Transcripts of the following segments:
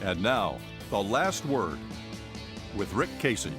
And now, the last word with Rick Casey.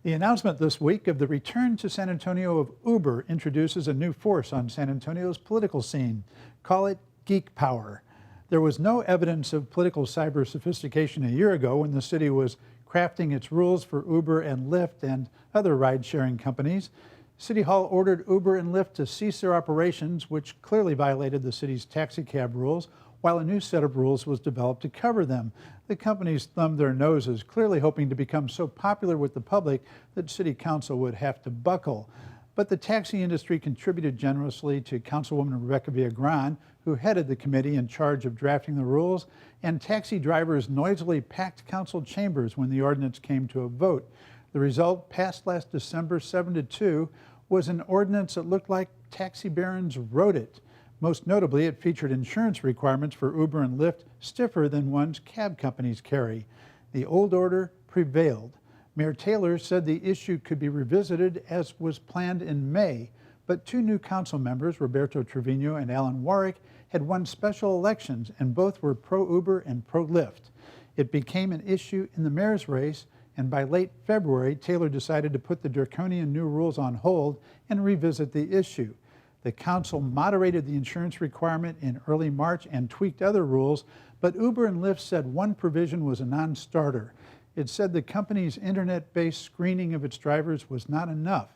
The announcement this week of the return to San Antonio of Uber introduces a new force on San Antonio's political scene. Call it Geek Power. There was no evidence of political cyber sophistication a year ago when the city was crafting its rules for Uber and Lyft and other ride-sharing companies. City Hall ordered Uber and Lyft to cease their operations, which clearly violated the city's taxicab rules, while a new set of rules was developed to cover them. The companies thumbed their noses, clearly hoping to become so popular with the public that City Council would have to buckle. But the taxi industry contributed generously to Councilwoman Rebecca Villagran, who headed the committee in charge of drafting the rules, and taxi drivers noisily packed council chambers when the ordinance came to a vote. The result, passed last December 7-2, was an ordinance that looked like taxi barons wrote it. Most notably, it featured insurance requirements for Uber and Lyft stiffer than ones cab companies carry. The old order prevailed. Mayor Taylor said the issue could be revisited as was planned in May, but two new council members, Roberto Trevino and Alan Warwick, had won special elections and both were pro-Uber and pro-Lyft. It became an issue in the mayor's race, and by late February, Taylor decided to put the draconian new rules on hold and revisit the issue. The council moderated the insurance requirement in early March and tweaked other rules, but Uber and Lyft said one provision was a non-starter. It said the company's internet-based screening of its drivers was not enough.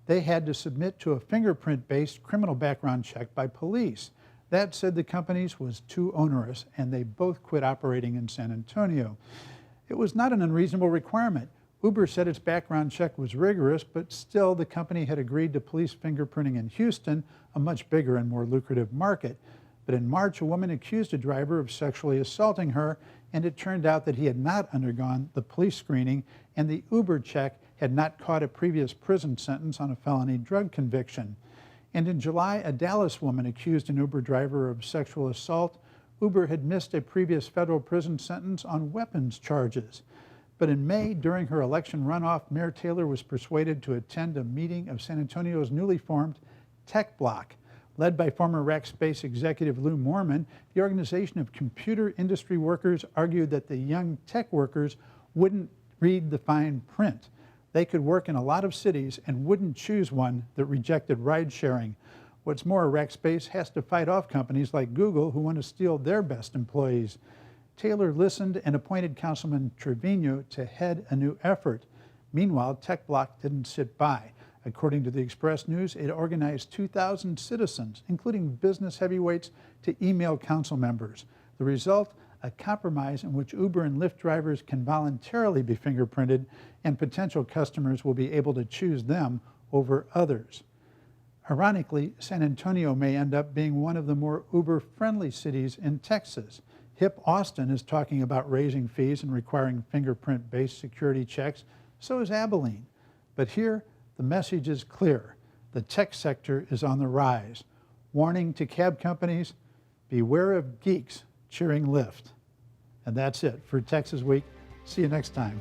They had to submit to a fingerprint-based criminal background check by police. That, said the companies, was too onerous, and they both quit operating in San Antonio. It was not an unreasonable requirement. Uber said its background check was rigorous, but still the company had agreed to police fingerprinting in Houston, a much bigger and more lucrative market. But in March, a woman accused a driver of sexually assaulting her, and it turned out that he had not undergone the police screening, and the Uber check had not caught a previous prison sentence on a felony drug conviction. And in July, a Dallas woman accused an Uber driver of sexual assault. Uber had missed a previous federal prison sentence on weapons charges. But in May, during her election runoff, Mayor Taylor was persuaded to attend a meeting of San Antonio's newly formed Tech Bloc. Led by former Rackspace executive Lou Mormon, the organization of computer industry workers argued that the young tech workers wouldn't read the fine print. They could work in a lot of cities and wouldn't choose one that rejected ride sharing. What's more, Rackspace has to fight off companies like Google who want to steal their best employees. Taylor listened and appointed Councilman Trevino to head a new effort. Meanwhile, Tech Bloc didn't sit by. According to the Express News, it organized 2,000 citizens, including business heavyweights, to email council members. The result, a compromise in which Uber and Lyft drivers can voluntarily be fingerprinted and potential customers will be able to choose them over others. Ironically, San Antonio may end up being one of the more Uber-friendly cities in Texas. Hip Austin is talking about raising fees and requiring fingerprint-based security checks, so is Abilene. But here, the message is clear. The tech sector is on the rise. Warning to cab companies, beware of geeks cheering Lyft. And that's it for Texas Week. See you next time.